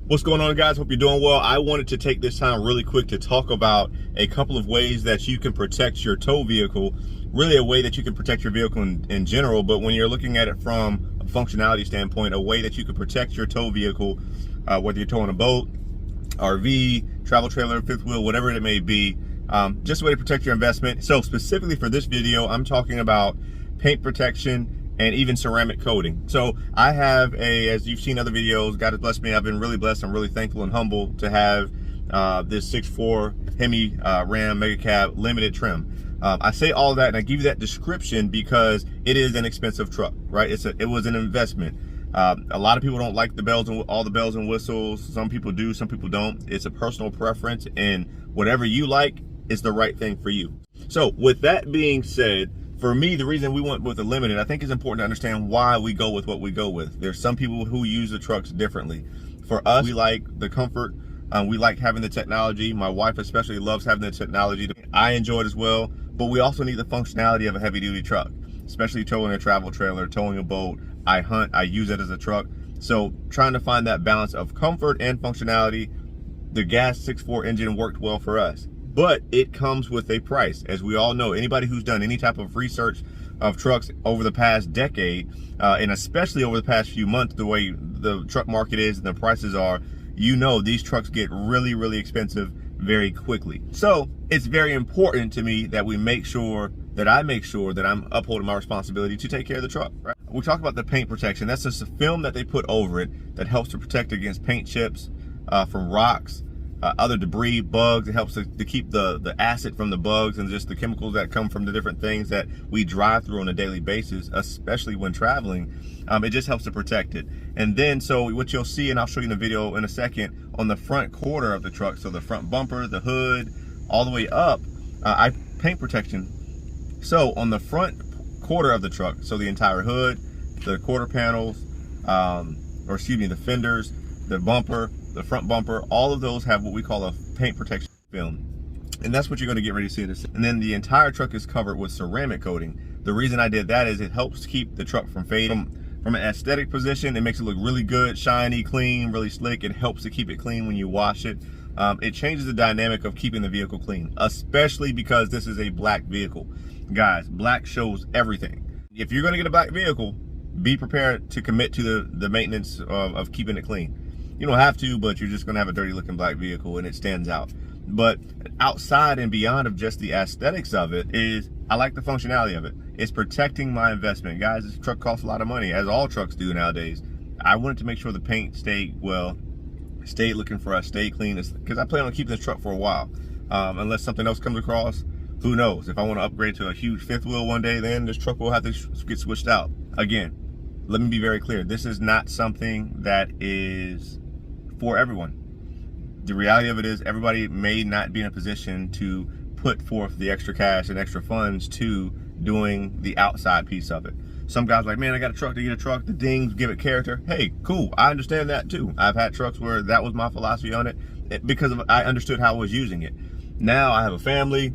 What's going on, guys? Hope you're doing well. I wanted to take this time really quick to talk about a couple of ways that you can protect your tow vehicle, really a way that you can protect your vehicle in general, but when you're looking at it from a functionality standpoint, a way that you can protect your tow vehicle, whether you're towing a boat, RV, travel trailer, fifth wheel, whatever it may be, just a way to protect your investment. So specifically for this video, I'm talking about paint protection and even ceramic coating. So I have as you've seen other videos, God has blessed me. I've been really blessed. I'm really thankful and humble to have this 6.4 HEMI Ram Mega Cab limited trim. I say all that and I give you that description because it is an expensive truck, right? It was an investment. A lot of people don't like all the bells and whistles. Some people do, some people don't. It's a personal preference, and whatever you like is the right thing for you. So with that being said, for me, the reason we went with the limited, I think it's important to understand why we go with what we go with. There's some people who use the trucks differently. For us, we like the comfort. We like having the technology. My wife especially loves having the technology. I enjoy it as well, but we also need the functionality of a heavy duty truck, especially towing a travel trailer, towing a boat. I hunt, I use it as a truck. So trying to find that balance of comfort and functionality, the gas 6.4 engine worked well for us. But it comes with a price. As we all know, anybody who's done any type of research of trucks over the past decade, and especially over the past few months, the way the truck market is and the prices are, you know these trucks get really, really expensive very quickly. So it's very important to me that I make sure that I'm upholding my responsibility to take care of the truck, right? We talk about the paint protection. That's just a film that they put over it that helps to protect against paint chips, from rocks, other debris, bugs. It helps to keep the acid from the bugs and just the chemicals that come from the different things that we drive through on a daily basis, especially when traveling. It just helps to protect it. And then, so what you'll see, and I'll show you in the video in a second, on the front quarter of the truck, so the front bumper, the hood, all the way up, I paint protection. So on the front quarter of the truck, so the entire hood, the quarter panels, the fenders, the bumper, the front bumper, all of those have what we call a paint protection film. And that's what you're going to get ready to see in this. And then the entire truck is covered with ceramic coating. The reason I did that is it helps keep the truck from fading. From an aesthetic position, it makes it look really good, shiny, clean, really slick. It helps to keep it clean when you wash it. It changes the dynamic of keeping the vehicle clean, especially because this is a black vehicle. Guys, black shows everything. If you're going to get a black vehicle, be prepared to commit to the maintenance of keeping it clean. You don't have to, but you're just going to have a dirty looking black vehicle and it stands out. But outside and beyond of just the aesthetics of it is, I like the functionality of it. It's protecting my investment. Guys, this truck costs a lot of money, as all trucks do nowadays. I wanted to make sure the paint stayed looking for us, stayed clean, because I plan on keeping this truck for a while. Unless something else comes across, who knows? If I want to upgrade to a huge fifth wheel one day, then this truck will have to get switched out. Again, let me be very clear. This is not something that is for everyone. The reality of it is everybody may not be in a position to put forth the extra cash and extra funds to doing the outside piece of it. Some guys are like, man, I got a truck to get a truck, the dings give it character. Hey, cool, I understand that too. I've had trucks where that was my philosophy on it because I understood how I was using it. Now I have a family,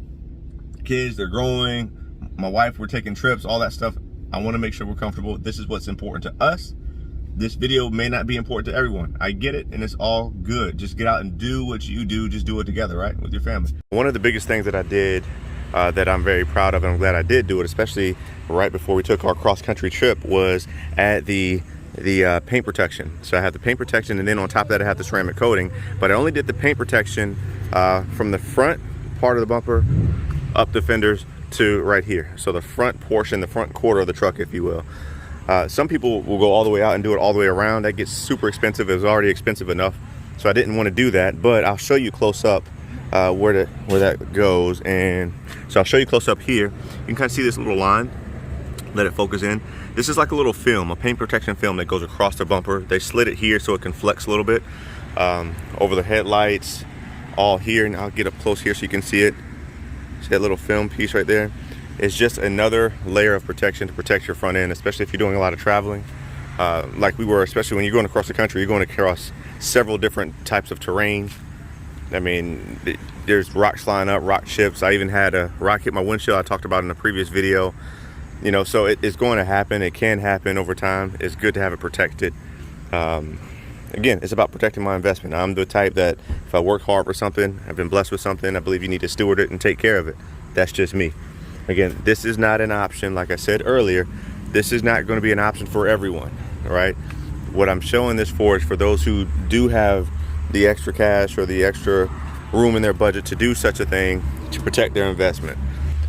kids, they're growing, my wife, we're taking trips, all that stuff. I want to make sure we're comfortable. This is what's important to us. This video may not be important to everyone. I get it, and it's all good. Just get out and do what you do. Just do it together, right, with your family. One of the biggest things that I did that I'm very proud of, and I'm glad I did do it, especially right before we took our cross-country trip, was add the paint protection. So I have the paint protection, and then on top of that, I have the ceramic coating. But I only did the paint protection from the front part of the bumper up the fenders to right here. So the front portion, the front quarter of the truck, if you will. Some people will go all the way out and do it all the way around. That gets super expensive. It was already expensive enough, so I didn't want to do that. But I'll show you close up where that goes. And so I'll show you close up here. You can kind of see this little line. Let it focus in. This is like a little film, a paint protection film that goes across the bumper. They slid it here so it can flex a little bit over the headlights, all here. And I'll get up close here so you can see it. See that little film piece right there? It's just another layer of protection to protect your front end, especially if you're doing a lot of traveling. Like we were, especially when you're going across the country, you're going across several different types of terrain. I mean, there's rocks flying up, rock chips. I even had a rock hit my windshield I talked about in a previous video. You know, so it's going to happen. It can happen over time. It's good to have it protected. again, it's about protecting my investment. I'm the type that if I work hard for something, I've been blessed with something, I believe you need to steward it and take care of it. That's just me. Again, this is not an option. Like I said earlier, this is not going to be an option for everyone, all right? What I'm showing this for is for those who do have the extra cash or the extra room in their budget to do such a thing, to protect their investment,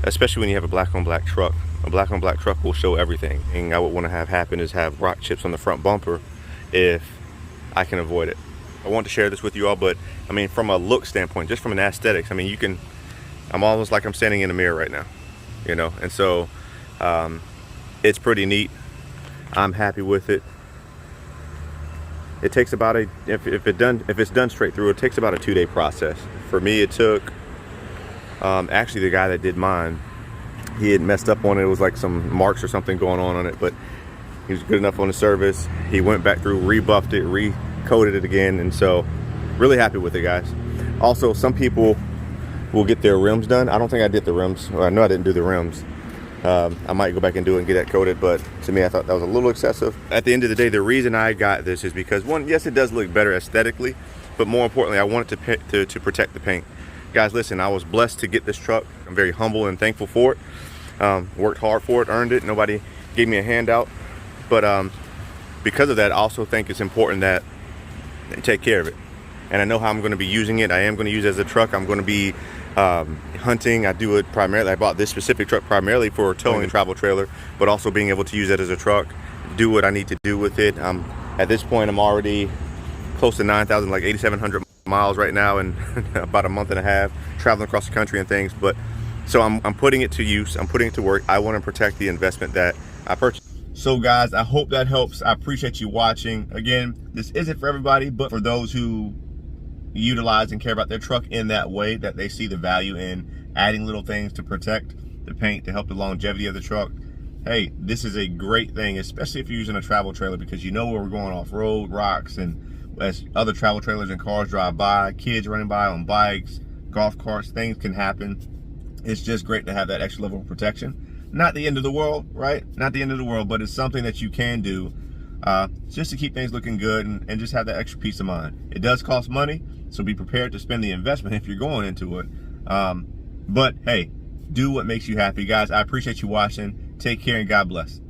especially when you have a black on black truck. A black on black truck will show everything. And I would want to have happen is have rock chips on the front bumper if I can avoid it. I want to share this with you all, but I mean, from a look standpoint, just from an aesthetics, I mean, I'm almost like I'm standing in a mirror right now, you know? And so it's pretty neat. I'm happy with it. It takes about if it's done straight through, it takes about a 2-day process. For me, it took, actually the guy that did mine, he had messed up on it. It was like some marks or something going on it, but he was good enough on the service. He went back through, rebuffed it, recoated it again. And so really happy with it, guys. Also, some people will get their rims done. I don't think I did the rims. Well, I know I didn't do the rims. I might go back and do it and get that coated, but to me, I thought that was a little excessive. At the end of the day, the reason I got this is because, one, yes, it does look better aesthetically, but more importantly, I wanted to protect the paint. Guys, listen, I was blessed to get this truck. I'm very humble and thankful for it. Worked hard for it, earned it. Nobody gave me a handout, but because of that, I also think it's important that they take care of it. And I know how I'm going to be using it. I am going to use it as a truck. I'm going to be hunting. I do it primarily. I bought this specific truck primarily for towing a travel trailer, but also being able to use it as a truck, do what I need to do with it. At this point, I'm already close to 9,000, like 8,700 miles right now, in about a month and a half, traveling across the country and things. But so I'm putting it to use. I'm putting it to work. I want to protect the investment that I purchased. So guys, I hope that helps. I appreciate you watching. Again, this isn't for everybody, but for those who utilize and care about their truck in that way, that they see the value in adding little things to protect the paint, to help the longevity of the truck, hey, this is a great thing, especially if you're using a travel trailer, because you know where we're going off-road, rocks, and as other travel trailers and cars drive by, kids running by on bikes, golf carts, things can happen. It's just great to have that extra level of protection. Not the end of the world, right? Not the end of the world, but it's something that you can do just to keep things looking good and just have that extra peace of mind. It does cost money, so be prepared to spend the investment if you're going into it. But hey, do what makes you happy. Guys, I appreciate you watching. Take care and God bless.